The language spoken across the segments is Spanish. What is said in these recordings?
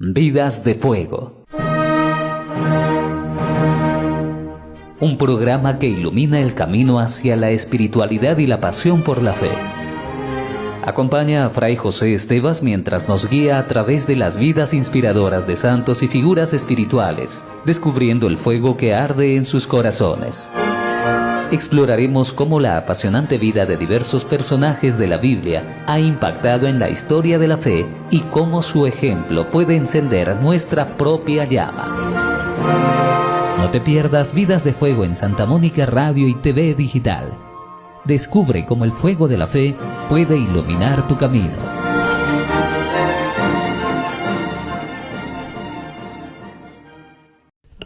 Vidas de Fuego. Un programa que ilumina el camino hacia la espiritualidad y la pasión por la fe. Acompaña a Fray José Estevas mientras nos guía a través de las vidas inspiradoras de santos y figuras espirituales, descubriendo el fuego que arde en sus corazones. Exploraremos cómo la apasionante vida de diversos personajes de la Biblia ha impactado en la historia de la fe y cómo su ejemplo puede encender nuestra propia llama. No te pierdas Vidas de Fuego en Santa Mónica Radio y TV Digital. Descubre cómo el fuego de la fe puede iluminar tu camino.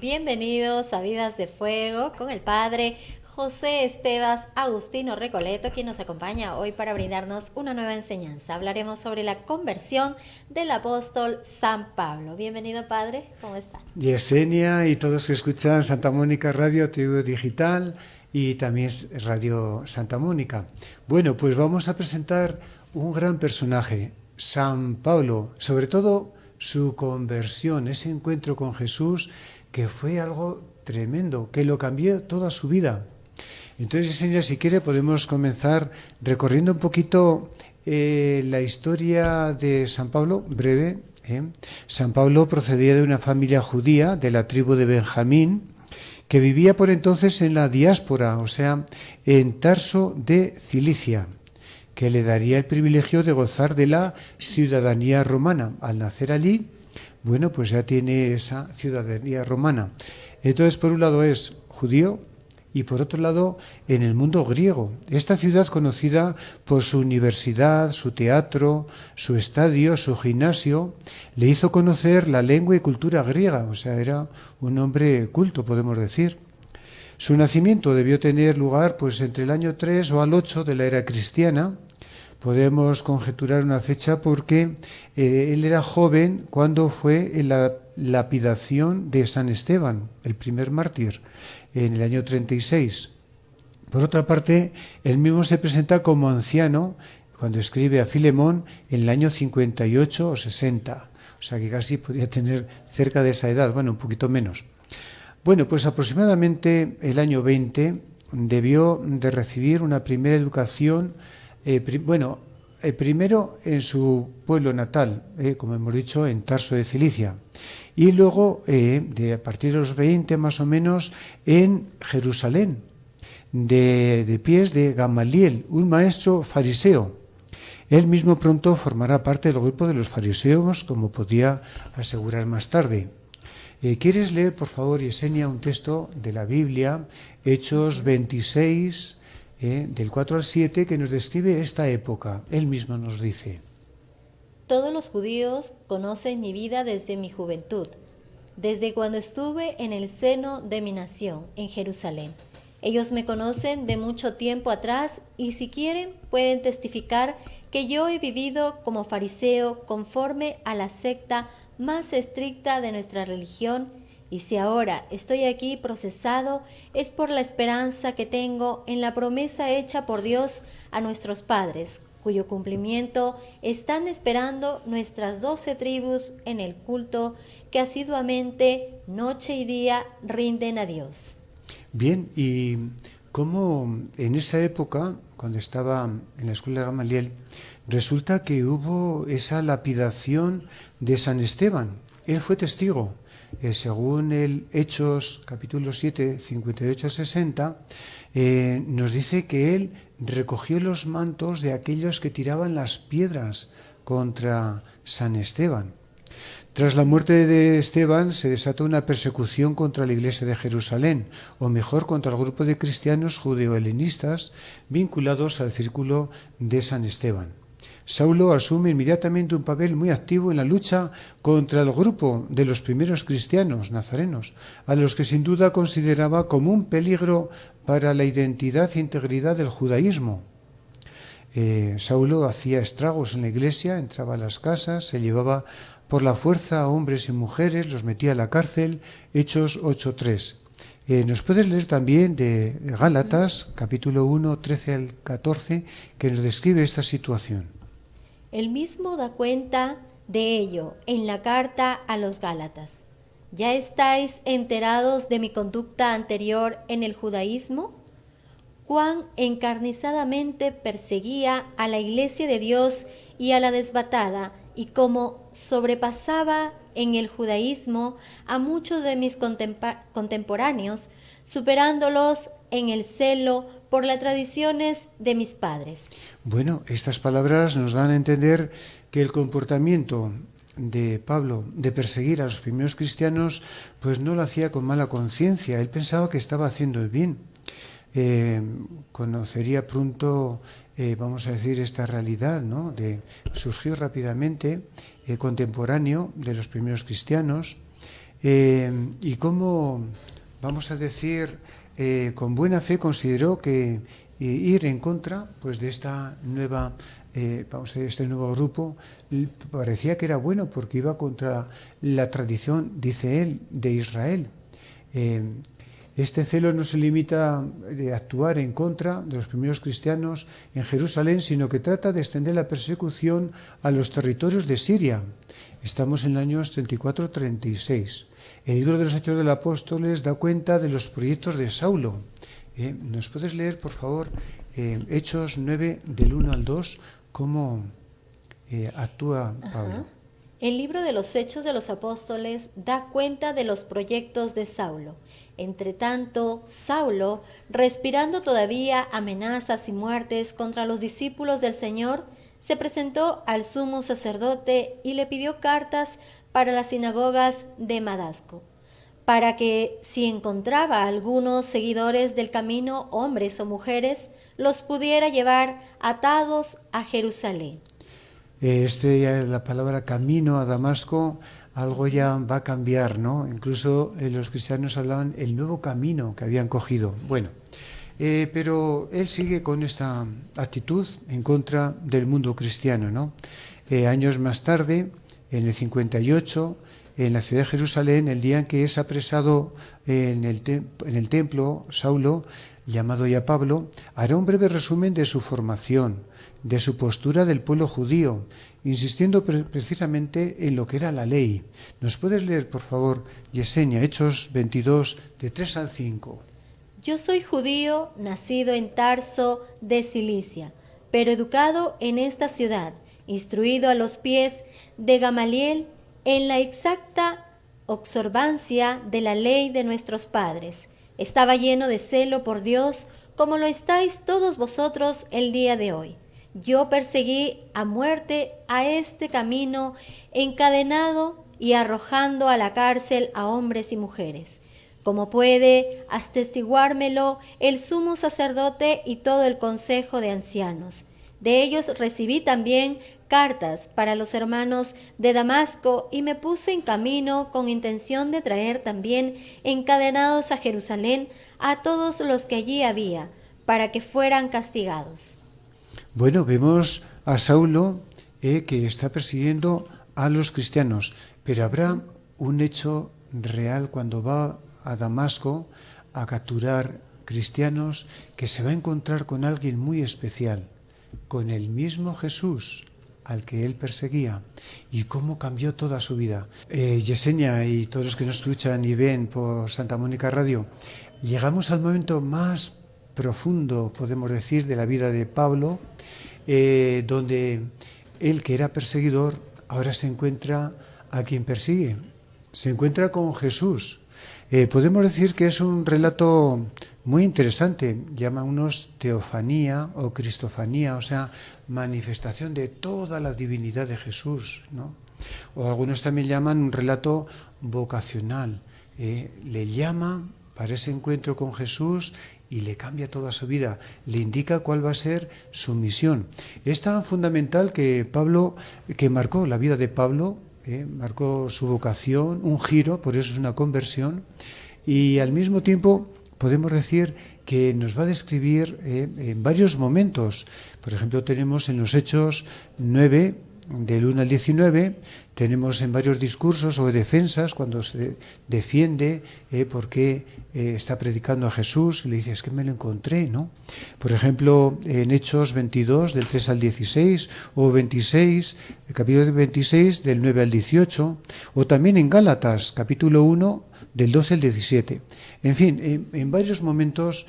Bienvenidos a Vidas de Fuego con el Padre José Estevas Agustino Recoleto, quien nos acompaña hoy para brindarnos una nueva enseñanza. Hablaremos sobre la conversión del apóstol San Pablo. Bienvenido, Padre, ¿cómo está? Yesenia y todos que escuchan Santa Mónica Radio, TV Digital y también Radio Santa Mónica. Bueno, pues vamos a presentar un gran personaje, San Pablo, sobre todo su conversión, ese encuentro con Jesús que fue algo tremendo, que lo cambió toda su vida. Entonces, Yesenia, si quiere, podemos comenzar recorriendo un poquito la historia de San Pablo, breve. San Pablo procedía de una familia judía de la tribu de Benjamín, que vivía por entonces en la diáspora, o sea, en Tarso de Cilicia, que le daría el privilegio de gozar de la ciudadanía romana. Al nacer allí, bueno, pues ya tiene esa ciudadanía romana. Entonces, por un lado es judío y por otro lado en el mundo griego. Esta ciudad, conocida por su universidad, su teatro, su estadio, su gimnasio, le hizo conocer la lengua y cultura griega, o sea, era un hombre culto, podemos decir. Su nacimiento debió tener lugar pues entre el año 3 o al 8 de la era cristiana. Podemos conjeturar una fecha porque él era joven cuando fue en la lapidación de San Esteban, el primer mártir, en el año 36. Por otra parte, él mismo se presenta como anciano cuando escribe a Filemón en el año 58 o 60. O sea que casi podía tener cerca de esa edad, bueno, un poquito menos. Bueno, pues aproximadamente el año 20 debió de recibir una primera educación. Primero en su pueblo natal, como hemos dicho, en Tarso de Cilicia, y luego, a partir de los 20 más o menos, en Jerusalén, de pies de Gamaliel, un maestro fariseo. Él mismo pronto formará parte del grupo de los fariseos, como podía asegurar más tarde. ¿Quieres leer, por favor, Yesenia, un texto de la Biblia, Hechos 26, del 4 al 7, que nos describe esta época? Él mismo nos dice: Todos los judíos conocen mi vida desde mi juventud, desde cuando estuve en el seno de mi nación, en Jerusalén. Ellos me conocen de mucho tiempo atrás y si quieren pueden testificar que yo he vivido como fariseo conforme a la secta más estricta de nuestra religión. Y si ahora estoy aquí procesado, es por la esperanza que tengo en la promesa hecha por Dios a nuestros padres, cuyo cumplimiento están esperando nuestras 12 tribus en el culto que asiduamente, noche y día, rinden a Dios. Bien, y cómo en esa época, cuando estaba en la escuela de Gamaliel, resulta que hubo esa lapidación de San Esteban. Él fue testigo. Según el Hechos, capítulo 7, 58-60, nos dice que él recogió los mantos de aquellos que tiraban las piedras contra San Esteban. Tras la muerte de Esteban se desató una persecución contra la iglesia de Jerusalén, o mejor, contra el grupo de cristianos judeo-helenistas vinculados al círculo de San Esteban. Saulo asume inmediatamente un papel muy activo en la lucha contra el grupo de los primeros cristianos nazarenos, a los que sin duda consideraba como un peligro para la identidad e integridad del judaísmo. Saulo hacía estragos en la iglesia, entraba a las casas, se llevaba por la fuerza a hombres y mujeres, los metía a la cárcel. Hechos 8:3. Nos puedes leer también de Gálatas, capítulo 1, 13 al 14, que nos describe esta situación. Él mismo da cuenta de ello en la carta a los Gálatas. ¿Ya estáis enterados de mi conducta anterior en el judaísmo? Cuán encarnizadamente perseguía a la iglesia de Dios y a la desbatada, y cómo sobrepasaba en el judaísmo a muchos de mis contemporáneos, superándolos en el celo por las tradiciones de mis padres. Bueno, estas palabras nos dan a entender que el comportamiento de Pablo de perseguir a los primeros cristianos pues no lo hacía con mala conciencia. Él pensaba que estaba haciendo el bien. Conocería pronto, vamos a decir, esta realidad, ¿no? De surgir rápidamente, contemporáneo de los primeros cristianos, y cómo, vamos a decir, con buena fe consideró que ir en contra pues de esta nueva, vamos a decir, este nuevo grupo parecía que era bueno porque iba contra la tradición, dice él, de Israel. Este celo no se limita a actuar en contra de los primeros cristianos en Jerusalén, sino que trata de extender la persecución a los territorios de Siria. Estamos en el año 34-36. El libro de los Hechos de los Apóstoles da cuenta de los proyectos de Saulo. ¿Nos puedes leer, por favor, Hechos 9, del 1 al 2, cómo actúa Pablo? El libro de los Hechos de los Apóstoles da cuenta de los proyectos de Saulo. Entretanto, Saulo, respirando todavía amenazas y muertes contra los discípulos del Señor, se presentó al sumo sacerdote y le pidió cartas para las sinagogas de Damasco, para que, si encontraba algunos seguidores del camino, hombres o mujeres, los pudiera llevar atados a Jerusalén. La palabra camino a Damasco, algo ya va a cambiar, ¿no? Incluso los cristianos hablaban el nuevo camino que habían cogido. Bueno, pero él sigue con esta actitud en contra del mundo cristiano, ¿no? Años más tarde, en el 58, en la ciudad de Jerusalén, el día en que es apresado en el templo, Saulo, llamado ya Pablo, hará un breve resumen de su formación, de su postura del pueblo judío, insistiendo precisamente en lo que era la ley. ¿Nos puedes leer, por favor, Yesenia, Hechos 22, de 3 al 5? Yo soy judío, nacido en Tarso de Cilicia, pero educado en esta ciudad, instruido a los pies de Gamaliel en la exacta observancia de la ley de nuestros padres. Estaba lleno de celo por Dios, como lo estáis todos vosotros el día de hoy. Yo perseguí a muerte a este camino, encadenado y arrojando a la cárcel a hombres y mujeres. Como puede atestiguármelo el sumo sacerdote y todo el consejo de ancianos. De ellos recibí también cartas para los hermanos de Damasco y me puse en camino con intención de traer también encadenados a Jerusalén a todos los que allí había, para que fueran castigados. Bueno, vemos a Saulo que está persiguiendo a los cristianos, pero habrá un hecho real cuando va a Damasco a capturar cristianos, que se va a encontrar con alguien muy especial, con el mismo Jesús al que él perseguía, y cómo cambió toda su vida. Yesenia y todos los que nos escuchan y ven por Santa Mónica Radio, llegamos al momento más profundo, podemos decir, de la vida de Pablo, donde él, que era perseguidor, ahora se encuentra a quien persigue, se encuentra con Jesús. Podemos decir que es un relato muy interesante, llaman unos teofanía o cristofanía, o sea, manifestación de toda la divinidad de Jesús, ¿no? O algunos también llaman un relato vocacional, le llama para ese encuentro con Jesús y le cambia toda su vida, le indica cuál va a ser su misión. Es tan fundamental que marcó la vida de Pablo, marcó su vocación, un giro, por eso es una conversión, y al mismo tiempo podemos decir que nos va a describir en varios momentos. Por ejemplo, tenemos en los Hechos 9, del 1 al 19, tenemos en varios discursos o defensas cuando se defiende por qué está predicando a Jesús y le dice, es que me lo encontré, ¿no? Por ejemplo, en Hechos 22, del 3 al 16, o 26, el capítulo 26, del 9 al 18, o también en Gálatas, capítulo 1, del 12 al 17. En fin, en varios momentos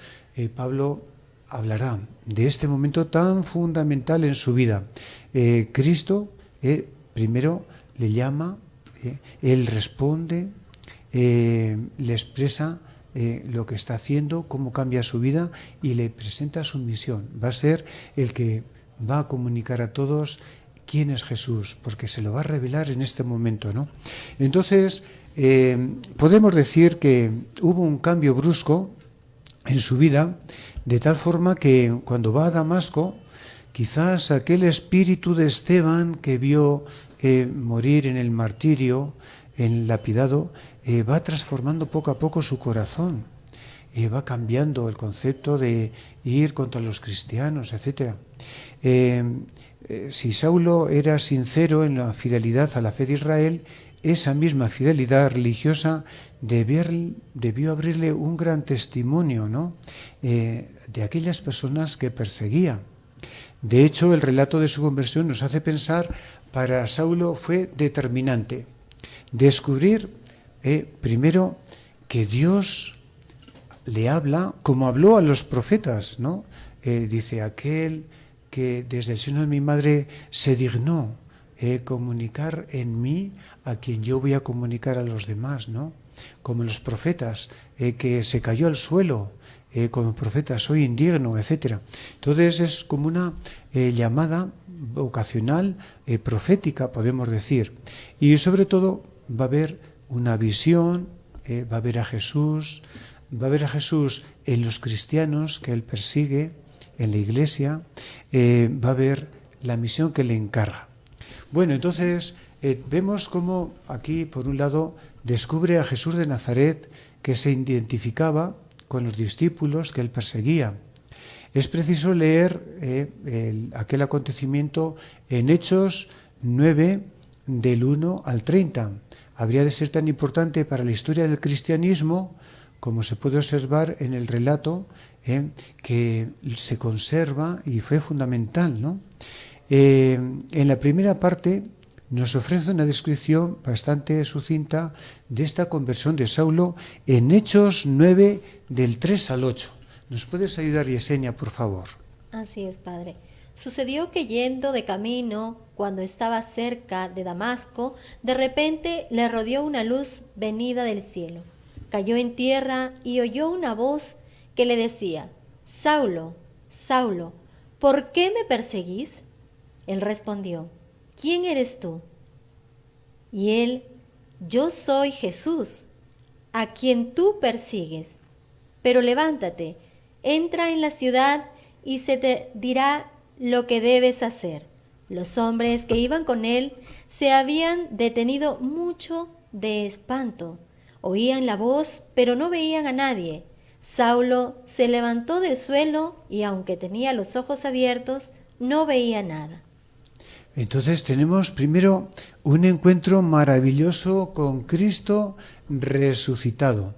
Pablo hablará de este momento tan fundamental en su vida. Cristo primero le llama, él responde, le expresa lo que está haciendo, cómo cambia su vida y le presenta su misión. Va a ser el que va a comunicar a todos quién es Jesús, porque se lo va a revelar en este momento, ¿no? Entonces, podemos decir que hubo un cambio brusco en su vida, de tal forma que cuando va a Damasco, quizás aquel espíritu de Esteban que vio morir en el martirio, en el lapidado, va transformando poco a poco su corazón, va cambiando el concepto de ir contra los cristianos, etc. Si Saulo era sincero en la fidelidad a la fe de Israel, esa misma fidelidad religiosa debió abrirle un gran testimonio, ¿no? De aquellas personas que perseguía. De hecho, el relato de su conversión nos hace pensar, para Saulo fue determinante descubrir primero que Dios le habla como habló a los profetas, ¿no? Dice, aquel que desde el seno de mi madre se dignó comunicar en mí a quien yo voy a comunicar a los demás, ¿no? Como los profetas, que se cayó al suelo, como profeta, soy indigno, etc. Entonces es como una llamada vocacional, profética, podemos decir. Y sobre todo va a haber una visión, va a ver a Jesús en los cristianos que él persigue, en la iglesia, va a ver la misión que le encarga. Bueno, entonces vemos cómo aquí, por un lado, descubre a Jesús de Nazaret, que se identificaba con los discípulos que él perseguía. Es preciso leer aquel acontecimiento en Hechos 9, del 1 al 30. Habría de ser tan importante para la historia del cristianismo, como se puede observar en el relato, que se conserva y fue fundamental, ¿no? En la primera parte nos ofrece una descripción bastante sucinta de esta conversión de Saulo en Hechos 9, del 3 al 8. ¿Nos puedes ayudar, Yesenia, por favor? Así es, padre. Sucedió que yendo de camino, cuando estaba cerca de Damasco, de repente le rodeó una luz venida del cielo. Cayó en tierra y oyó una voz que le decía, Saulo, Saulo, ¿por qué me perseguís? Él respondió, ¿quién eres tú? Y él, yo soy Jesús, a quien tú persigues. Pero levántate, entra en la ciudad y se te dirá lo que debes hacer. Los hombres que iban con él se habían detenido mucho de espanto. Oían la voz, pero no veían a nadie. Saulo se levantó del suelo y aunque tenía los ojos abiertos, no veía nada. Entonces tenemos primero un encuentro maravilloso con Cristo resucitado.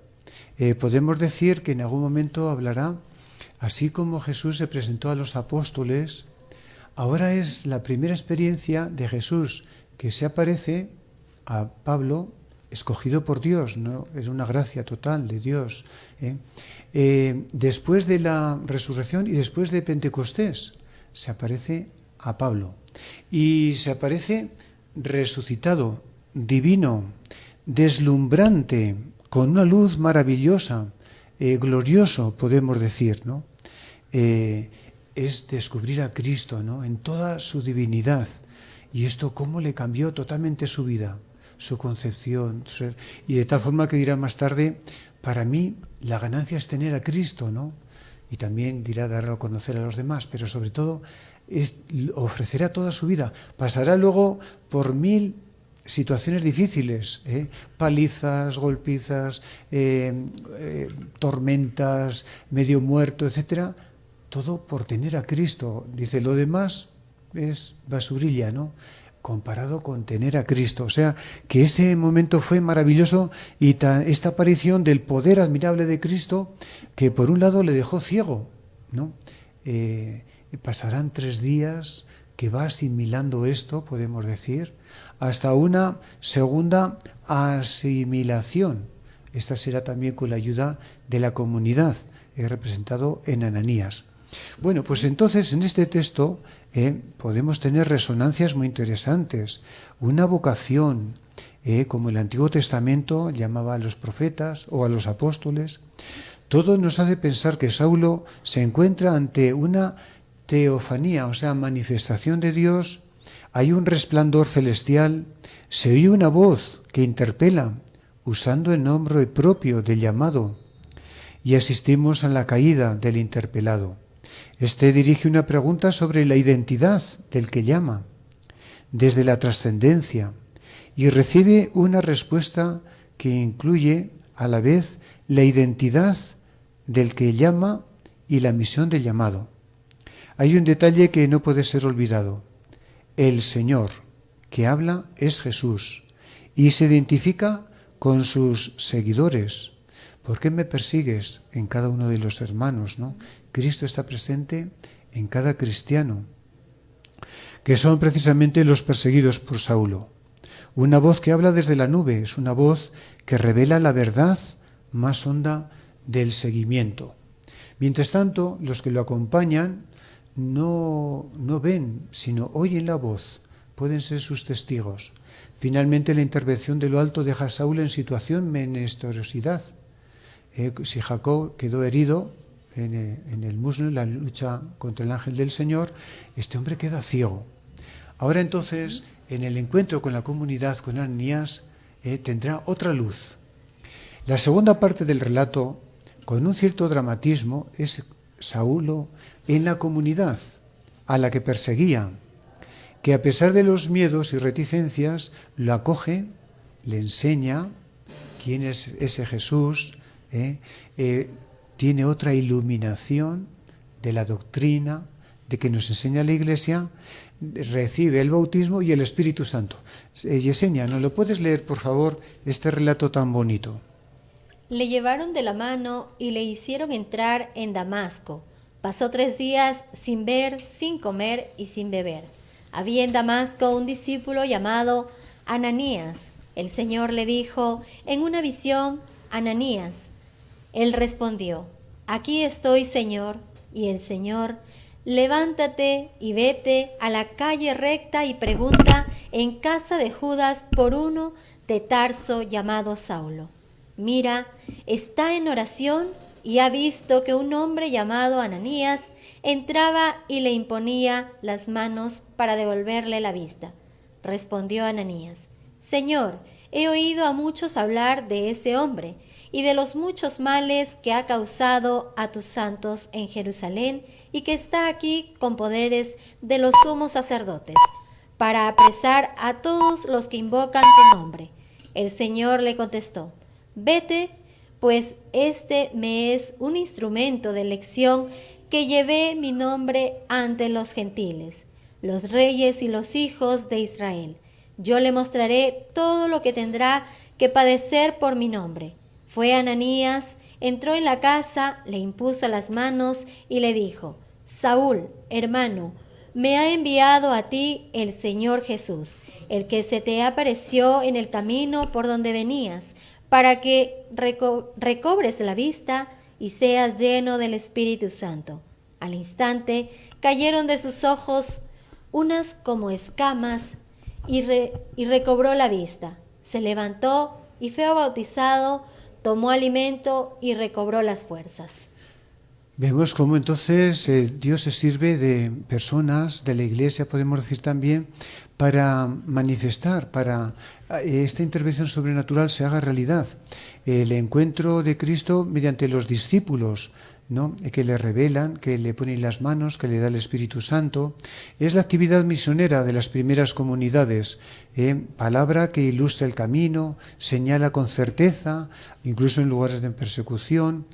Podemos decir que en algún momento hablará, así como Jesús se presentó a los apóstoles, ahora es la primera experiencia de Jesús que se aparece a Pablo, escogido por Dios, ¿no? Es una gracia total de Dios. Después de la resurrección y después de Pentecostés, se aparece a Pablo. Y se aparece resucitado, divino, deslumbrante, con una luz maravillosa, glorioso, podemos decir, ¿no? Es descubrir a Cristo, ¿no? En toda su divinidad. Y esto cómo le cambió totalmente su vida, su concepción. Y de tal forma que dirá más tarde, para mí la ganancia es tener a Cristo, ¿no? Y también dirá darlo a conocer a los demás, pero sobre todo ofrecerá toda su vida. Pasará luego por 1000 situaciones difíciles, palizas, golpizas, tormentas, medio muerto, etcétera, todo por tener a Cristo. Dice, lo demás es basurilla, ¿no? comparado con tener a Cristo. O sea, que ese momento fue maravilloso y esta aparición del poder admirable de Cristo, que por un lado le dejó ciego, ¿no? Pasarán 3 días que va asimilando esto, podemos decir, hasta una segunda asimilación. Esta será también con la ayuda de la comunidad, representado en Ananías. Bueno, pues entonces en este texto podemos tener resonancias muy interesantes. Una vocación, como el Antiguo Testamento llamaba a los profetas o a los apóstoles. Todo nos hace pensar que Saulo se encuentra ante una teofanía, o sea, manifestación de Dios. Hay un resplandor celestial, se oye una voz que interpela, usando el nombre propio del llamado, y asistimos a la caída del interpelado. Este dirige una pregunta sobre la identidad del que llama, desde la trascendencia, y recibe una respuesta que incluye a la vez la identidad del que llama y la misión del llamado. Hay un detalle que no puede ser olvidado. El Señor que habla es Jesús y se identifica con sus seguidores. ¿Por qué me persigues? En cada uno de los hermanos, ¿no? Cristo está presente en cada cristiano, que son precisamente los perseguidos por Saulo. Una voz que habla desde la nube, es una voz que revela la verdad más honda del seguimiento. Mientras tanto, los que lo acompañan no ven, sino oyen la voz, pueden ser sus testigos. Finalmente, la intervención de lo alto deja a Saulo en situación de menesterosidad. Si Jacob quedó herido en el muslo en la lucha contra el ángel del Señor, este hombre queda ciego. Ahora entonces, en el encuentro con la comunidad, con Ananías, tendrá otra luz. La segunda parte del relato, con un cierto dramatismo, es Saulo en la comunidad a la que perseguía, que a pesar de los miedos y reticencias, lo acoge, le enseña quién es ese Jesús, tiene otra iluminación de la doctrina, de que nos enseña la Iglesia, recibe el bautismo y el Espíritu Santo. Yesenia, ¿no lo puedes leer, por favor, este relato tan bonito? Le llevaron de la mano y le hicieron entrar en Damasco. Pasó 3 días sin ver, sin comer y sin beber. Había en Damasco un discípulo llamado Ananías. El Señor le dijo en una visión: Ananías. Él respondió: Aquí estoy, Señor. Y el Señor: Levántate y vete a la calle recta y pregunta en casa de Judas por uno de Tarso llamado Saulo. Mira, está en oración y ha visto que un hombre llamado Ananías entraba y le imponía las manos para devolverle la vista. Respondió Ananías: Señor, he oído a muchos hablar de ese hombre y de los muchos males que ha causado a tus santos en Jerusalén y que está aquí con poderes de los sumos sacerdotes, para apresar a todos los que invocan tu nombre. El Señor le contestó: Vete, pues este me es un instrumento de elección que llevé mi nombre ante los gentiles, los reyes y los hijos de Israel. Yo le mostraré todo lo que tendrá que padecer por mi nombre. Fue Ananías, entró en la casa, le impuso las manos y le dijo: Saúl, hermano, me ha enviado a ti el Señor Jesús, el que se te apareció en el camino por donde venías, para que recobres la vista y seas lleno del Espíritu Santo. Al instante cayeron de sus ojos unas como escamas y recobró la vista. Se levantó y fue bautizado, tomó alimento y recobró las fuerzas. Vemos cómo entonces Dios se sirve de personas, de la Iglesia, podemos decir también, para manifestar, para esta intervención sobrenatural se haga realidad. El encuentro de Cristo mediante los discípulos, ¿no?, que le revelan, que le ponen las manos, que le da el Espíritu Santo, es la actividad misionera de las primeras comunidades, palabra que ilustra el camino, señala con certeza, incluso en lugares de persecución.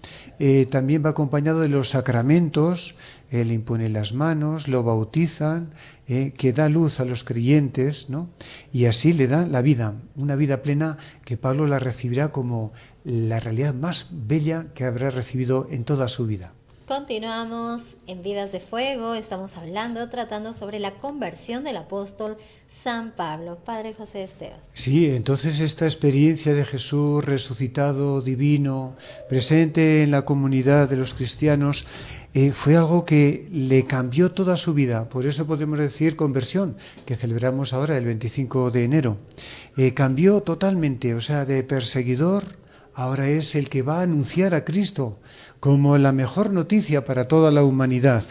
También va acompañado de los sacramentos, le impone las manos, lo bautizan, que da luz a los creyentes, ¿no? Y así le da la vida, una vida plena que Pablo la recibirá como la realidad más bella que habrá recibido en toda su vida. Continuamos en Vidas de Fuego, estamos tratando sobre la conversión del apóstol San Pablo. Padre José Esteban. Sí, entonces esta experiencia de Jesús resucitado, divino, presente en la comunidad de los cristianos, fue algo que le cambió toda su vida. Por eso podemos decir conversión, que celebramos ahora el 25 de enero. Cambió totalmente, o sea, de perseguidor, ahora es el que va a anunciar a Cristo como la mejor noticia para toda la humanidad.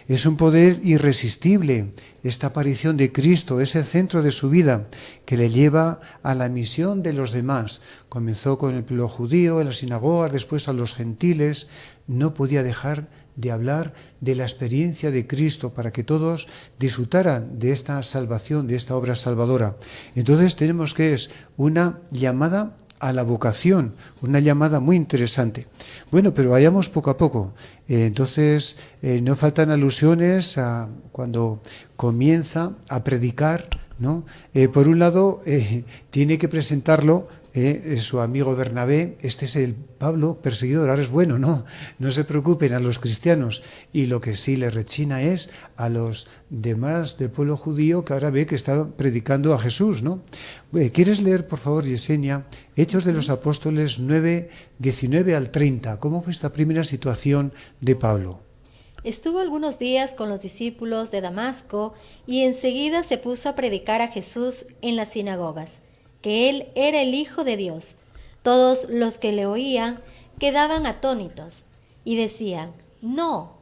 Es un poder irresistible, esta aparición de Cristo, ese centro de su vida que le lleva a la misión de los demás. Comenzó con el pueblo judío, en las sinagogas, después a los gentiles. No podía dejar de hablar de la experiencia de Cristo para que todos disfrutaran de esta salvación, de esta obra salvadora. Entonces tenemos que es una llamada a la vocación, una llamada muy interesante. Bueno, pero vayamos poco a poco. Entonces, no faltan alusiones a cuando comienza a predicar, ¿no? Por un lado, tiene que presentarlo su amigo Bernabé. Este es el Pablo perseguidor, ahora es bueno, no se preocupen a los cristianos. Y lo que sí le rechina es a los demás del pueblo judío que ahora ve que está predicando a Jesús, ¿no? ¿Quieres leer, por favor, Yesenia, Hechos de los Apóstoles 9, 19 al 30? ¿Cómo fue esta primera situación de Pablo? Estuvo algunos días con los discípulos de Damasco y enseguida se puso a predicar a Jesús en las sinagogas, que él era el Hijo de Dios. Todos los que le oían quedaban atónitos y decían: ¿no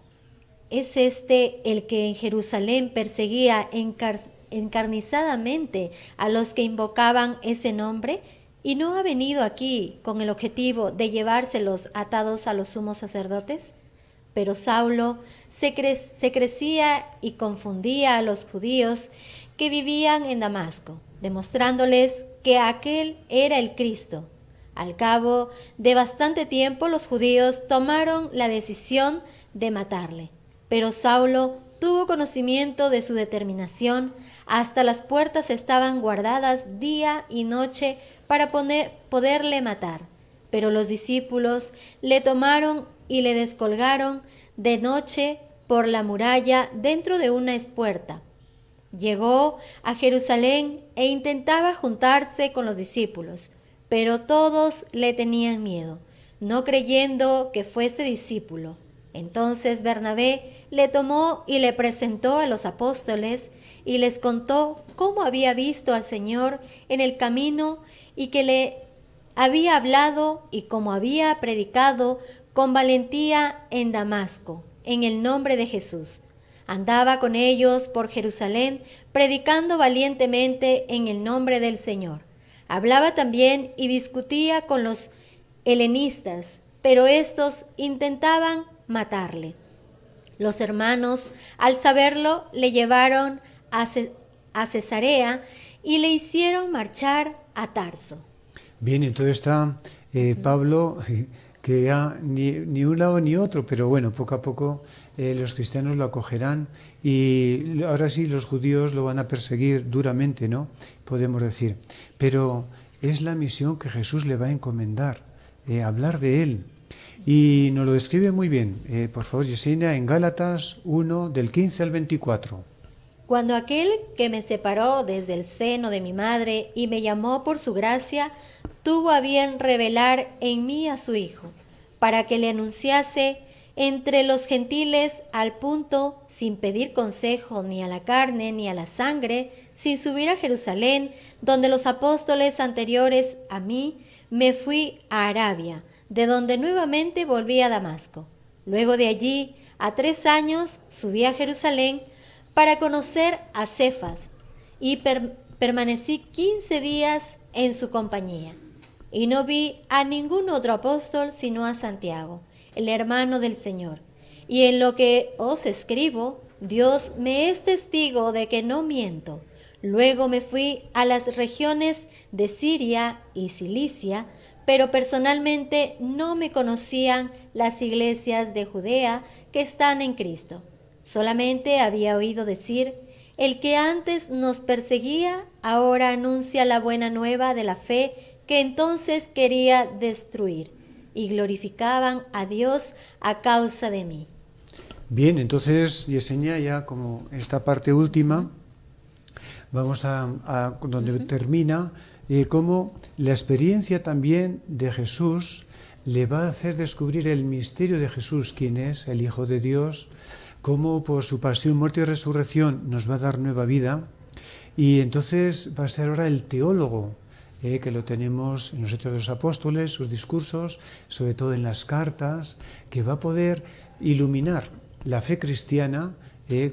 es este el que en Jerusalén perseguía encarnizadamente a los que invocaban ese nombre? ¿Y no ha venido aquí con el objetivo de llevárselos atados a los sumos sacerdotes? Pero Saulo se crecía y confundía a los judíos que vivían en Damasco, demostrándoles que aquel era el Cristo. Al cabo de bastante tiempo, los judíos tomaron la decisión de matarle, pero Saulo tuvo conocimiento de su determinación. Hasta las puertas estaban guardadas día y noche para poderle matar. Pero los discípulos le tomaron y le descolgaron de noche por la muralla dentro de una espuerta. Llegó a Jerusalén e intentaba juntarse con los discípulos, pero todos le tenían miedo, no creyendo que fuese discípulo. Entonces Bernabé le tomó y le presentó a los apóstoles y les contó cómo había visto al Señor en el camino y que le había hablado y cómo había predicado con valentía en Damasco, en el nombre de Jesús. Andaba con ellos por Jerusalén, predicando valientemente en el nombre del Señor. Hablaba también y discutía con los helenistas, pero estos intentaban matarle. Los hermanos, al saberlo, le llevaron a Cesarea y le hicieron marchar a Tarso. Bien, entonces está Pablo, que ya ni un lado ni otro, pero bueno, poco a poco los cristianos lo acogerán y ahora sí los judíos lo van a perseguir duramente, ¿no? Podemos decir. Pero es la misión que Jesús le va a encomendar, hablar de él. Y nos lo describe muy bien, por favor, Yesenia, en Gálatas 1, del 15 al 24. Cuando aquel que me separó desde el seno de mi madre y me llamó por su gracia, tuvo a bien revelar en mí a su Hijo, para que le anunciase entre los gentiles al punto, sin pedir consejo ni a la carne ni a la sangre, sin subir a Jerusalén, donde los apóstoles anteriores a mí me fui a Arabia, de donde nuevamente volví a Damasco. Luego de allí, a 3 años, subí a Jerusalén para conocer a Cefas, y permanecí 15 días en su compañía. Y no vi a ningún otro apóstol sino a Santiago, el hermano del Señor. Y en lo que os escribo, Dios me es testigo de que no miento. Luego me fui a las regiones de Siria y Cilicia, pero personalmente no me conocían las iglesias de Judea que están en Cristo. Solamente había oído decir: el que antes nos perseguía, ahora anuncia la buena nueva de la fe que entonces quería destruir, y glorificaban a Dios a causa de mí. Bien, entonces Yesenia, ya como esta parte última, vamos a donde termina, cómo la experiencia también de Jesús le va a hacer descubrir el misterio de Jesús, quién es, el Hijo de Dios, cómo por su pasión, muerte y resurrección nos va a dar nueva vida, y entonces va a ser ahora el teólogo, que lo tenemos en los Hechos de los Apóstoles, sus discursos, sobre todo en las cartas, que va a poder iluminar la fe cristiana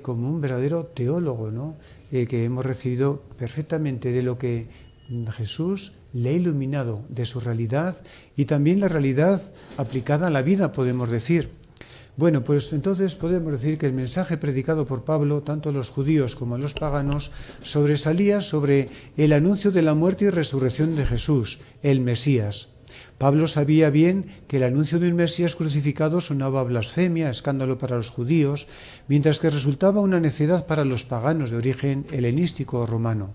como un verdadero teólogo, ¿no? Que hemos recibido perfectamente de lo que Jesús le ha iluminado, de su realidad y también la realidad aplicada a la vida, podemos decir. Bueno, pues entonces podemos decir que el mensaje predicado por Pablo, tanto a los judíos como a los paganos, sobresalía sobre el anuncio de la muerte y resurrección de Jesús, el Mesías. Pablo sabía bien que el anuncio de un Mesías crucificado sonaba a blasfemia, a escándalo para los judíos, mientras que resultaba una necedad para los paganos de origen helenístico o romano.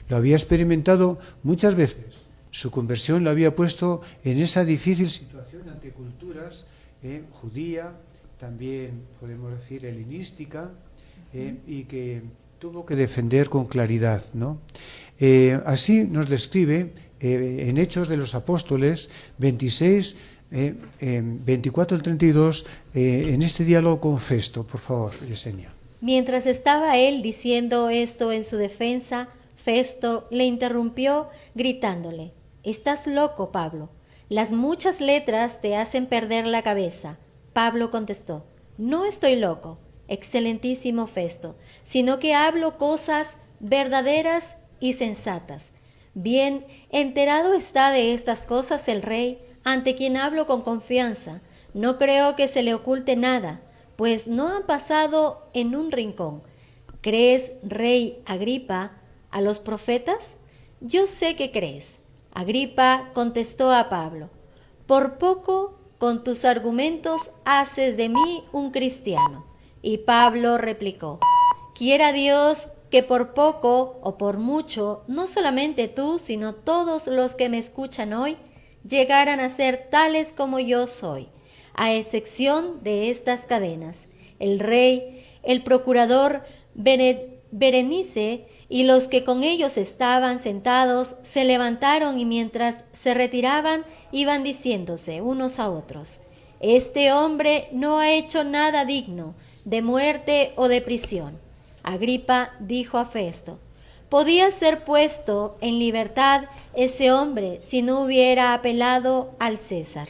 Lo había experimentado muchas veces. Su conversión lo había puesto en esa difícil situación ante culturas judía, también podemos decir helenística, y que tuvo que defender con claridad, ¿no? Así nos describe en Hechos de los Apóstoles 26, 24 al 32, en este diálogo con Festo. Por favor, Yesenia. Mientras estaba él diciendo esto en su defensa, Festo le interrumpió gritándole: «¿Estás loco, Pablo? Las muchas letras te hacen perder la cabeza». Pablo contestó: «No estoy loco, excelentísimo Festo, sino que hablo cosas verdaderas y sensatas. Bien enterado está de estas cosas el rey, ante quien hablo con confianza. No creo que se le oculte nada, pues no han pasado en un rincón. ¿Crees, rey Agripa, a los profetas? Yo sé que crees». Agripa contestó a Pablo: «Por poco con tus argumentos haces de mí un cristiano». Y Pablo replicó: «Quiera Dios que por poco o por mucho, no solamente tú, sino todos los que me escuchan hoy, llegaran a ser tales como yo soy, a excepción de estas cadenas». El rey, el procurador Berenice y los que con ellos estaban sentados se levantaron, y mientras se retiraban iban diciéndose unos a otros: «Este hombre no ha hecho nada digno de muerte o de prisión». Agripa dijo a Festo: «Podía ser puesto en libertad ese hombre si no hubiera apelado al César».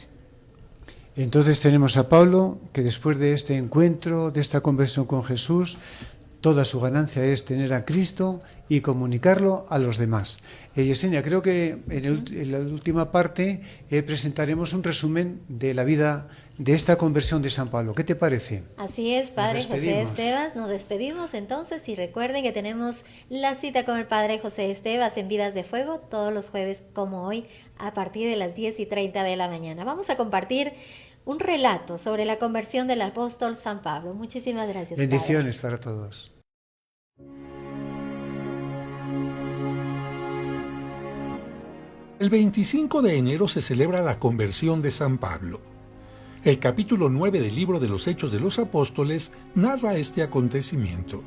Entonces tenemos a Pablo, que después de este encuentro, de esta conversión con Jesús, toda su ganancia es tener a Cristo y comunicarlo a los demás. Yesenia, creo que en la última parte presentaremos un resumen de la vida de esta conversión de San Pablo. ¿Qué te parece? Así es, Padre José Estevas. Nos despedimos entonces, y recuerden que tenemos la cita con el Padre José Estevas en Vidas de Fuego todos los jueves, como hoy, a partir de las 10:30 de la mañana. Vamos a compartir un relato sobre la conversión del apóstol San Pablo. Muchísimas gracias. Bendiciones para todos. El 25 de enero se celebra la conversión de San Pablo. El capítulo 9 del libro de los Hechos de los Apóstoles narra este acontecimiento.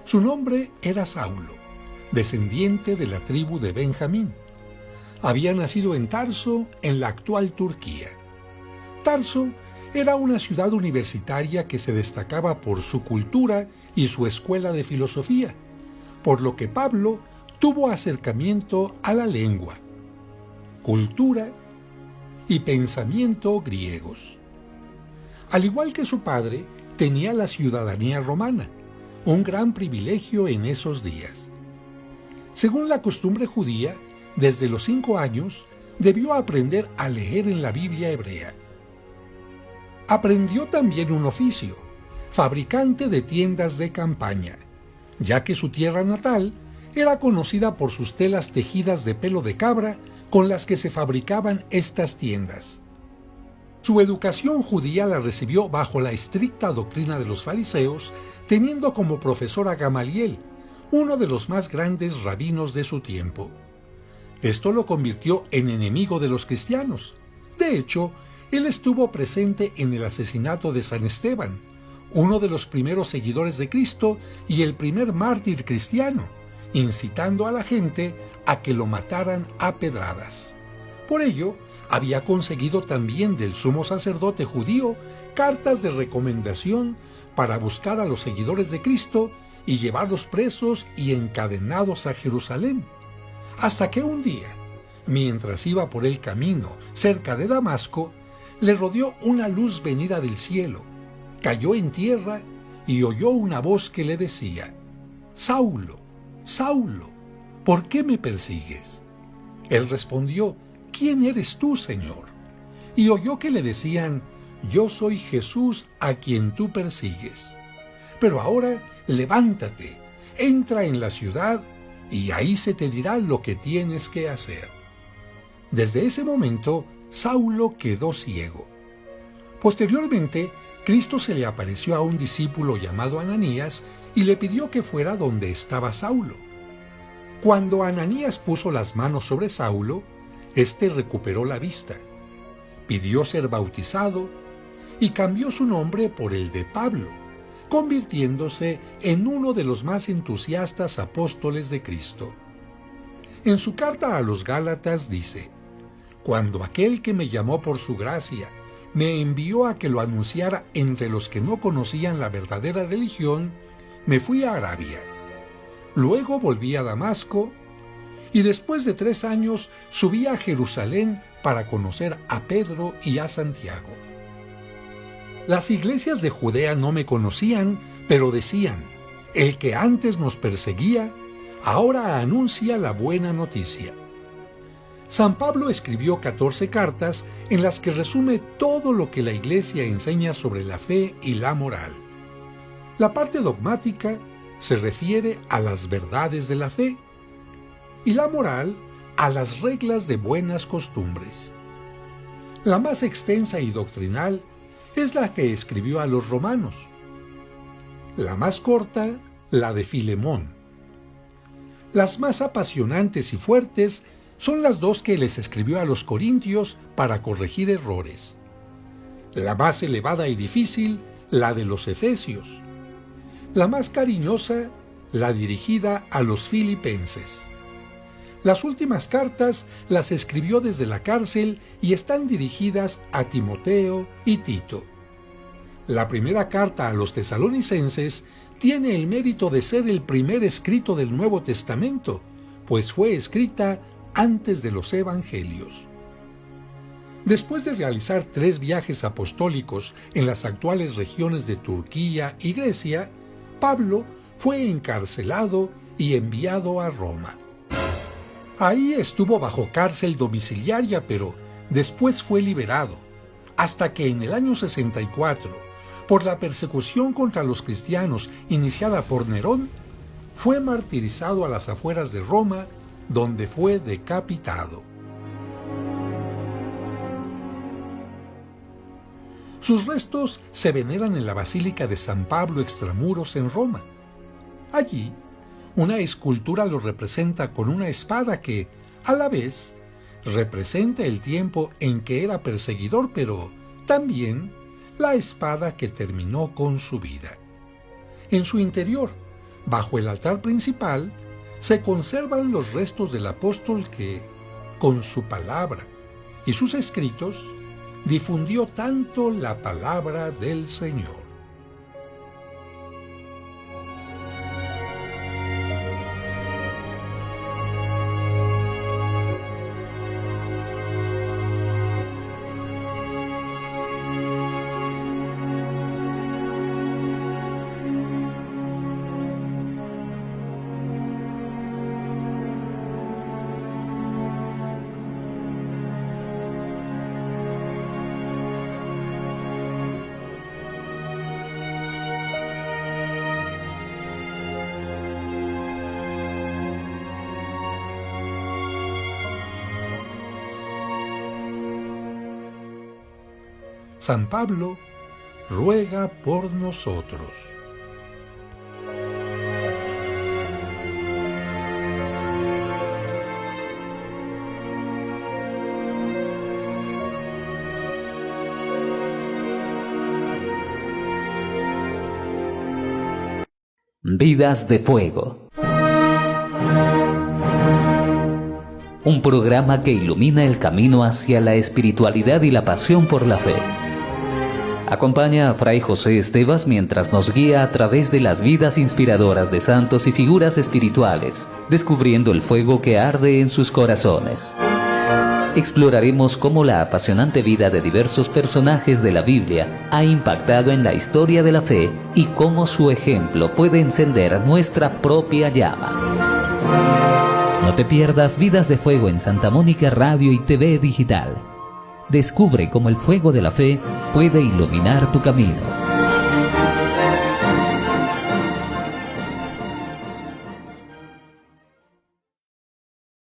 Su nombre era Saulo, descendiente de la tribu de Benjamín. Había nacido en Tarso, en la actual Turquía. Tarso era una ciudad universitaria que se destacaba por su cultura y su escuela de filosofía, por lo que Pablo tuvo acercamiento a la lengua, cultura y pensamiento griegos. Al igual que su padre, tenía la ciudadanía romana, un gran privilegio en esos días. Según la costumbre judía, desde los 5 años debió aprender a leer en la Biblia hebrea. Aprendió también un oficio, fabricante de tiendas de campaña, ya que su tierra natal era conocida por sus telas tejidas de pelo de cabra con las que se fabricaban estas tiendas. Su educación judía la recibió bajo la estricta doctrina de los fariseos, teniendo como profesor a Gamaliel, uno de los más grandes rabinos de su tiempo. Esto lo convirtió en enemigo de los cristianos. De hecho, él estuvo presente en el asesinato de San Esteban, uno de los primeros seguidores de Cristo y el primer mártir cristiano, incitando a la gente a que lo mataran a pedradas. Por ello, había conseguido también del sumo sacerdote judío cartas de recomendación para buscar a los seguidores de Cristo y llevarlos presos y encadenados a Jerusalén. Hasta que un día, mientras iba por el camino cerca de Damasco, le rodeó una luz venida del cielo, cayó en tierra y oyó una voz que le decía: «Saulo, Saulo, ¿por qué me persigues?». Él respondió: «¿Quién eres tú, Señor?». Y oyó que le decían: «Yo soy Jesús a quien tú persigues. Pero ahora levántate, entra en la ciudad y ahí se te dirá lo que tienes que hacer». Desde ese momento, Saulo quedó ciego. Posteriormente, Cristo se le apareció a un discípulo llamado Ananías y le pidió que fuera donde estaba Saulo. Cuando Ananías puso las manos sobre Saulo, éste recuperó la vista, pidió ser bautizado y cambió su nombre por el de Pablo, convirtiéndose en uno de los más entusiastas apóstoles de Cristo. En su carta a los Gálatas dice: «Cuando aquel que me llamó por su gracia me envió a que lo anunciara entre los que no conocían la verdadera religión, me fui a Arabia. Luego volví a Damasco y después de 3 años subí a Jerusalén para conocer a Pedro y a Santiago. Las iglesias de Judea no me conocían, pero decían: el que antes nos perseguía, ahora anuncia la buena noticia». San Pablo escribió 14 cartas en las que resume todo lo que la Iglesia enseña sobre la fe y la moral. La parte dogmática se refiere a las verdades de la fe y la moral a las reglas de buenas costumbres. La más extensa y doctrinal es la que escribió a los romanos. La más corta, la de Filemón. Las más apasionantes y fuertes son las 2 que les escribió a los corintios para corregir errores. La más elevada y difícil, la de los efesios. La más cariñosa, la dirigida a los filipenses. Las últimas cartas las escribió desde la cárcel y están dirigidas a Timoteo y Tito. La primera carta a los tesalonicenses tiene el mérito de ser el primer escrito del Nuevo Testamento, pues fue escrita antes de los evangelios. Después de realizar 3 viajes apostólicos en las actuales regiones de Turquía y Grecia, Pablo fue encarcelado y enviado a Roma. Ahí estuvo bajo cárcel domiciliaria, pero después fue liberado, hasta que en el año 64, por la persecución contra los cristianos iniciada por Nerón, fue martirizado a las afueras de Roma, donde fue decapitado. Sus restos se veneran en la Basílica de San Pablo Extramuros en Roma. Allí, una escultura lo representa con una espada que, a la vez, representa el tiempo en que era perseguidor, pero también la espada que terminó con su vida. En su interior, bajo el altar principal, se conservan los restos del apóstol que, con su palabra y sus escritos, difundió tanto la palabra del Señor. San Pablo ruega por nosotros. Vidas de Fuego. Un programa que ilumina el camino hacia la espiritualidad y la pasión por la fe. Acompaña a Fray José Estevas mientras nos guía a través de las vidas inspiradoras de santos y figuras espirituales, descubriendo el fuego que arde en sus corazones. Exploraremos cómo la apasionante vida de diversos personajes de la Biblia ha impactado en la historia de la fe y cómo su ejemplo puede encender nuestra propia llama. No te pierdas Vidas de Fuego en Santa Mónica Radio y TV Digital. Descubre cómo el fuego de la fe puede iluminar tu camino.